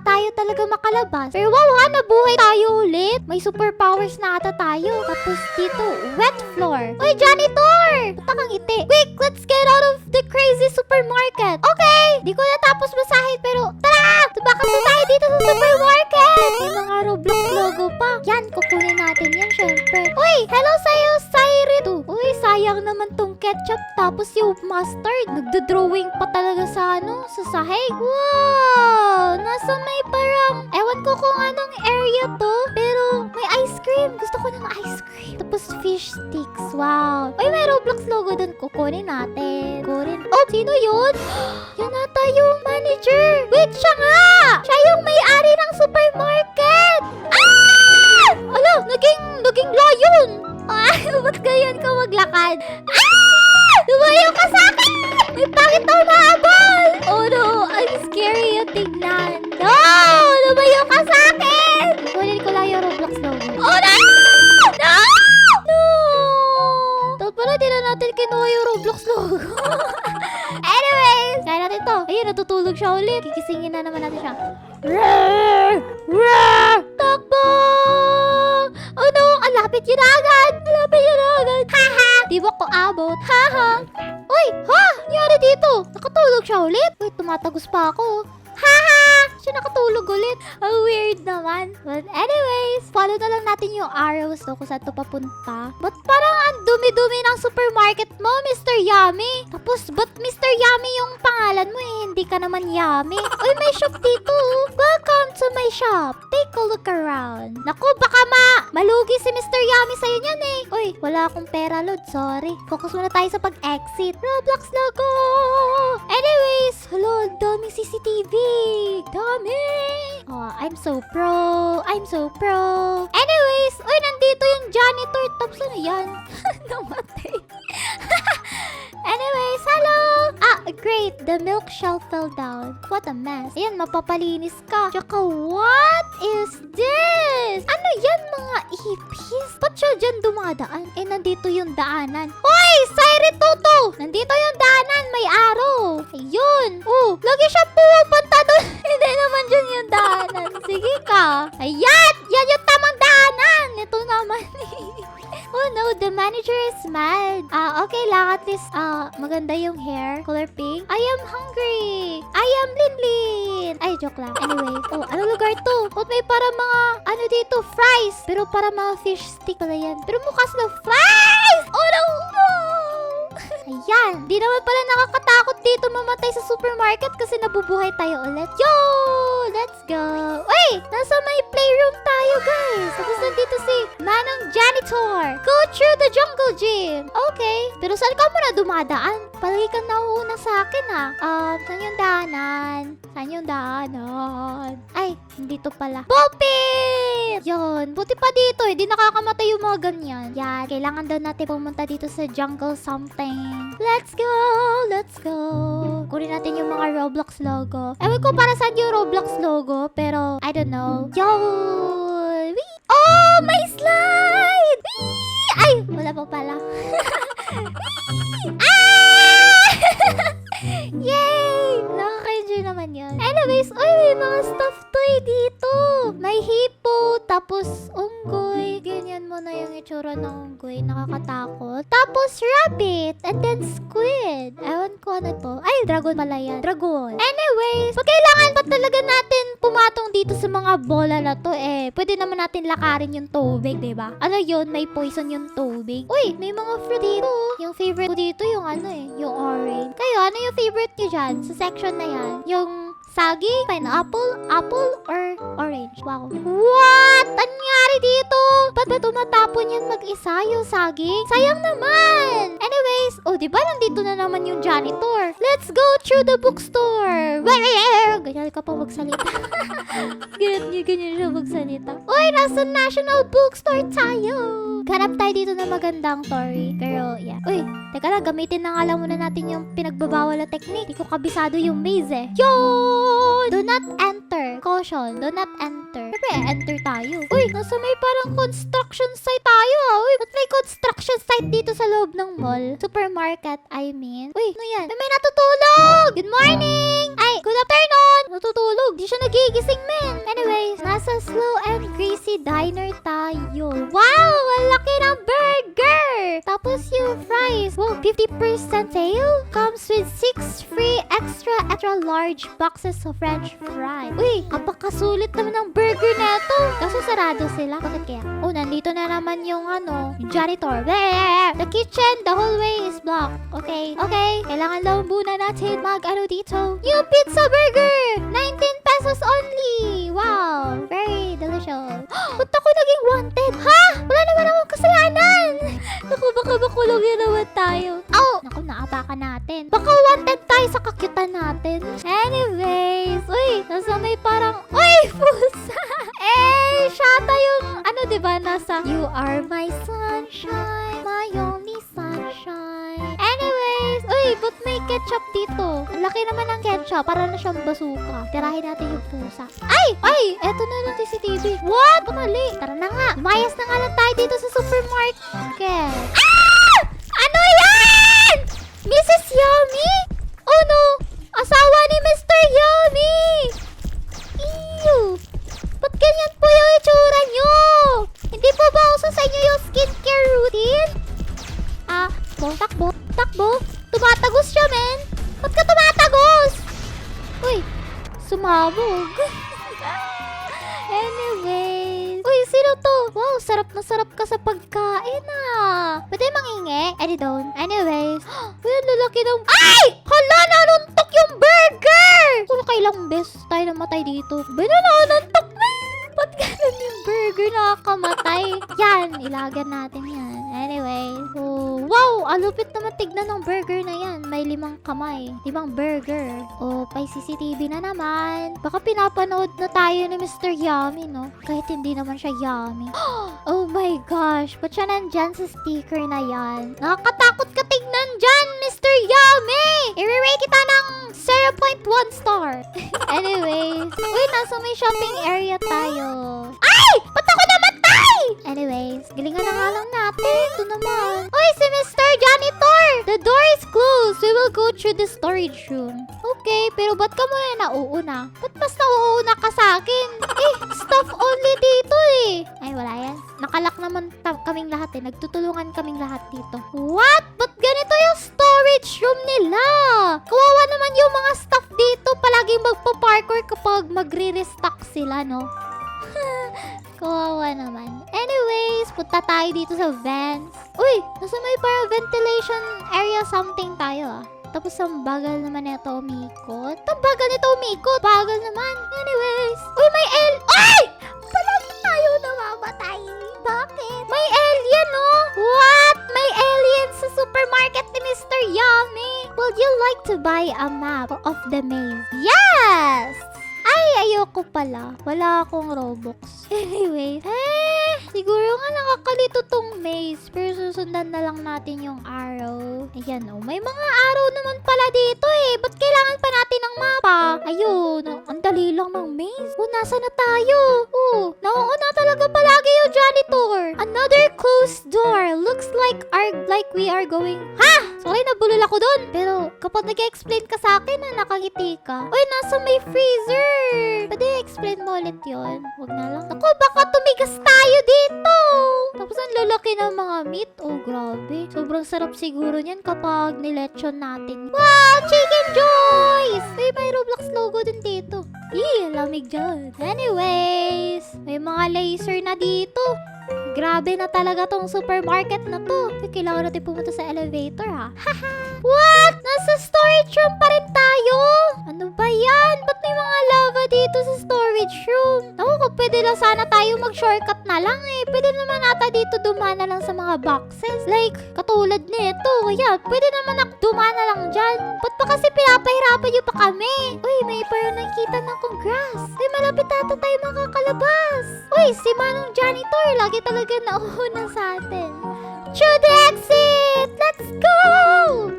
tayo talaga makalabas. Pero wow ha, nabuhay tayo ulit. May superpowers na ata tayo. Tapos dito, wet floor. Uy, janitor! Ba't kang ngiti? Quick, let's get out of the crazy supermarket. Okay! Di ko natapos basahin pero tara! Tubakas na tayo dito sa supermarket! May mga Roblox logo pa. Yan, kukunin natin yan syempre. Uy, hello sa'yo, Cyrito. Uy, sayang naman tong ketchup tapos yung mustard. Nagdo-drawing pa talaga sa sa sahig. Wow! Nasa may parang, ewan ko kung anong area to, pero may ice cream. Gusto ko ng ice cream. Tapos fish sticks. Wow. Uy, may Roblox logo dun. Kukunin natin. Kunin. Oh, sino yun? Yan ata yung manager. Wait, siya nga! Siya yung may-ari ng supermarket. Ah! Ala, naging lion. Ah, ba't ganyan ka maglakad? Ah! Lumayo ka sa akin! May pangit na umabol! Oh no, ang scary yung tignan. No! Lumayo ka sa akin! Kunin ko lang yung Roblox logo. Oh no! No! No! Dapat pala di na natin kinuha yung Roblox logo. Anyways, kaya natin to. Ayun, natutulog siya ulit. Kikisingin na naman natin siya. Roar! Roar! Takbo! Oh no! Ang lapit yun agad! Ang lapit yun agad! Haha! Di ba ko abot? Haha! Uy! Ha! Nangyari dito? Nakatulog siya ulit? Uy, tumatagos pa ako. Haha! Siya nakatulog ulit. Ang weird naman. But anyways, follow na lang natin yung arrows kung saan to papunta. But parang ang dumi-dumi ng supermarket mo, Mr. Yummy. Tapos, ba't Mr. Yummy yung pangalan mo eh? Hindi ka naman yummy. Uy, may shop dito. Welcome to my shop. Take a look around. Naku, baka malugi si Mr. Yummy sa'yo niyan eh. Uy, wala akong pera, Lord. Sorry. Focus muna tayo sa pag-exit. Roblox logo! Anyways, hello, daming CCTV. Dami! Oh, I'm so pro. I'm so pro. Anyways, uy, nandito yung janitor. Tapos ano yan? Namatay. Anyways, hello! Ah, great. The milk shelf fell down. What a mess. Ayan, mapapalinis ka. Tsaka, what is this? Ano yan, mga ipis? Ba't siya dyan dumadaan? Eh, nandito yung daanan. Hoy! Cyrituto! Nandito yung daanan. May araw. Ayun. Oh, lagi siya pupunta doon. Hindi naman dyan yung daanan. Sige ka. Ayan! Yan yung tamang daanan. Ito naman. Oh no, the manager is mad. Okay lang. At least, maganda yung hair. Color pink. I am hungry. I am Linlin. Ay, joke lang. Anyway. Oh, anong lugar to? Ba't may para mga, dito, fries. Pero para mga fish stick pala yan. Pero mukha sila fries! Oh no! No! Ayan. Di naman pala nakakatakot dito mamatay sa supermarket kasi nabubuhay tayo ulit. Yo! Let's go! Uy! Nasa may playroom tayo, guys. Tapos nandito si Manang Janitor. Go through the jungle gym. Okay. Pero saan ka muna dumadaan? Palagi kang nauuna sa akin, ha? Saan yung daanan? Saan yung daanan? Ay, dito pala. Ballpit! Yun. Buti pa dito, eh. Di nakakamatay yung mga ganyan. Yan. Kailangan daw natin pumunta dito sa jungle something. Let's go! Let's go! Kunin natin yung mga Roblox logo. Ewan ko para saan yung Roblox logo, pero I don't know. Yun! Wee! Oh! May slide! Wee! Ay! Wala pa pala. Ah! Yay! Nakaka-enjoy naman yun. Anyways, uy, may mga stuffed toy dito. May hippo, tapos unggoy. Ganyan mo na yung itsura ng unggoy. Nakakatakot. Tapos rabbit, and then squid. Ewan ko ano to. Ay, dragon pala yan. Dragon. Anyways, pag kailangan pa talaga natin pumatong dito sa mga bola na to, pwede naman natin lakarin yung tubig, diba? Ano yun? May poison yung tubig. Uy, may mga fruit dito. Yung favorite ko dito, yung yung orange. Kayo, ano yung favorite nyo dyan? Sa section na yan. Yung saging, pineapple, apple, or orange. Wow. What? Ano nangyari dito? Ba't ba tumatapon yan mag-isa yung saging? Sayang naman! Anyways, diba nandito na naman yung janitor? Let's go through the bookstore! Ganyan ka pa magsalita. ganyan siya magsalita. Uy, nasa National Bookstore tayo! Ganap tayo dito na magandang story. Pero, yeah. Uy, teka lang, gamitin na nga lang muna natin yung pinagbabawal na technique. Di ko kabisado yung maze eh. Yun! Do not enter. Caution, do not enter. Siyempre, enter tayo. Uy, nasa may parang construction site tayo ah. Uy, ba't may construction site dito sa loob ng mall? Supermarket, I mean. Uy, ano yan? May natutulog! Good morning! Ay, good afternoon! Natutulog. Di siya nagigising, me. slow and greasy diner tayo. Wow! Ang laki ng burger! Tapos yung fries. Wow, 50% sale? Comes with 6 free extra large boxes of french fries. Uy, kapakasulit naman ng burger na ito. Kaso sarado sila. Bakit kaya? Oh, nandito na naman yung yung janitor. The kitchen, the hallway is blocked. Okay. Kailangan lang muna natin dito. New pizza burger! 19 pesos only! Wow! Very delicious. Ba't ako naging wanted? Ha? Wala naman akong kasalanan! Naku, baka makulongin naman tayo. Oh! Naku, naapakan natin. Baka wanted tayo sa kakyutan natin. Anyways, uy, nasa may parang, uy, pusa! Shata yung, diba, nasa, you are my sunshine, my only sunshine. Anyways, uy, ba't may ketchup dito? Ang laki naman ng ketchup, para na siyang basuka. Tirahin natin yung pusa. Ay, eto na lang CCTV. What? Mali. Tara na nga. Lumayas na nga lang tayo dito sa supermarket. Ah! Ano yan? Mrs. Yummy? Oh no! Asawa ni Mr. Yummy! Ew! Ba't ganyan po yung itsura nyo? Hindi po ba uso sa inyo yung skincare routine? Takbo. Tumatagos siya, men. Ba't ka tumatagos? Uy, sumabog. Anyways. Uy, sino to? Wow, sarap na sarap ka sa pagkain Pwede mangingi? I don't. Anyways. Uy, ang lalaki ng... Ay! Hala, nanuntok yung burger! Kung kailang beses tayo namatay dito. Nanuntok na! Ba't ganun yung burger nakakamatay? Yan, ilagan natin yan. Anyway. Oh, wow! Alupit naman tignan ng burger na yan. May 5 kamay. 5 burger. Oh, may CCTV na naman. Baka pinapanood na tayo ni Mr. Yummy, no? Kahit hindi naman siya yummy. Oh my gosh! Ba't siya nandyan sa sticker na yan? Nakakatakot ka tignan dyan, Mr. Yummy! I-rate kita ng 0.1 star. Anyways. Uy, nasa may shopping area tayo. Ay! Ba't ako namatay? Anyways, galingan na nga lang natin. Ito naman. Uy, si Mr. Janitor! The door is closed. We will go through the storage room. Okay, pero ba't ka muna nauuna? Ba't mas nauuna ka sa akin? Stuff only dito Ay, wala yan. Nakalak naman kaming lahat Nagtutulungan kaming lahat dito. What? Ba't ganito yung storage room nila? Kawawa naman yung mga staff dito. Palaging magpa-parkour kapag magre-restock sila, no? Kawawa naman. Anyways, punta tayo dito sa vents. Uy, nasa may parang ventilation area something tayo Tapos ang bagal naman nito umikot. Ang bagal nito umikot. Bagal naman. Anyways. Uy, may Ay! Palagi tayo namamatay. Bakit? May alien, What? May alien sa supermarket ni Mr. Yummy. Would you like to buy a map of the maze? Yes! Ay, ayoko pala. Wala akong Robux. Anyway, siguro nga nakakalito tong maze. Pero susundan na lang natin yung arrow. Ayan, may mga arrow naman pala dito Ba't kailangan pa natin ng mapa? Ayun, ang dali lang ng maze. Nasa na tayo? Nauuna talaga palagi yung janitor. Another closed door. Looks like we are going... Ha? Sorry, nabulol ako dun. Pero kapag nag-explain ka sa akin nakangiti ka. Uy, nasa may freezer. Pwede explain mo ulit yun? Huwag na lang. Ako, baka tumigas tayo dito. Tapos ang lalaki ng mga meat. Oh, grabe. Sobrang sarap siguro niyan kapag nilechon natin. Wow, Chicken Joys! May Roblox logo din dito. Lamig dyan. Anyways, may mga laser na dito. Grabe na talaga tong supermarket na to. Kailangan natin pumunta sa elevator, What? Nasa storage room pa rin tayo? Ano ba yan? Ba't may mga lava dito sa storage room? Kung pwede lang sana tayo mag-shortcut na lang Pwede naman ata dito dumaan na lang sa mga boxes. Like, katulad nito. Kaya, pwede naman dumaan na lang dyan. Ba't pa kasi pinapahirapan nyo pa kami? Uy, may parang nakita na akong grass. Uy, malapit ata tayo makakalabas. Uy, si Manong Janitor. Lagi talaga nauuna sa atin. Through the exit! Let's go!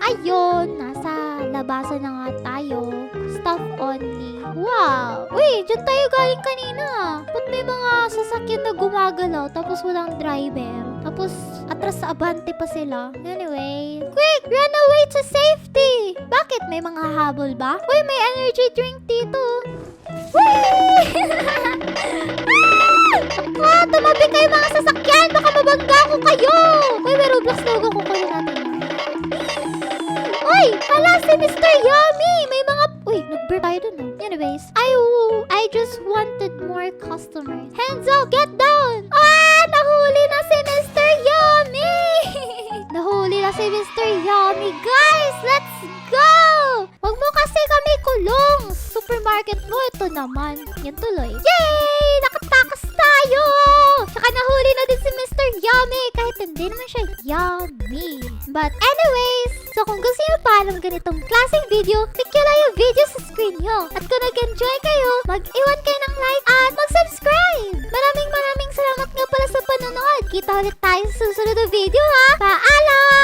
Ayun, nasa labasan na nga tayo. Stuff only. Wow! Uy, dyan tayo galing kanina. Ba't may mga sasakyan na gumagalaw tapos walang driver? Tapos, atras sa abante pa sila. Anyway, quick! Run away to safety! Bakit? May mga habol ba? Uy, may energy drink dito. Whee! tumabi kayo mga sasakyan! Baka mabangga ko kayo! Uy, may Roblox logo. Kukunin natin. Uy! Hala si Mr. Yummy! May mga... Uy, nag-burp tayo dun, no? Anyways, I just wanted more customers. Hands up! Get down! Ah! Nahuli na si Mr. Yummy! Nahuli na si Mr. Yummy. Guys, let's go! Wag mo kasi kami kulong. Supermarket mo, ito naman. Yan tuloy. Yay! Nakatakas tayo! Tsaka nahuli na din si Mr. Yummy. Kahit hindi naman siya yummy. But anyways, so kung gusto nyo pa ng ganitong klaseng video, click nyo lang yung video sa screen nyo. At kung nag-enjoy kayo, mag-iwan kayo ng like at mag-subscribe. Maraming salamat nga pala sa panonood. Kita ulit tayo sa susunod na video ha. Paalam!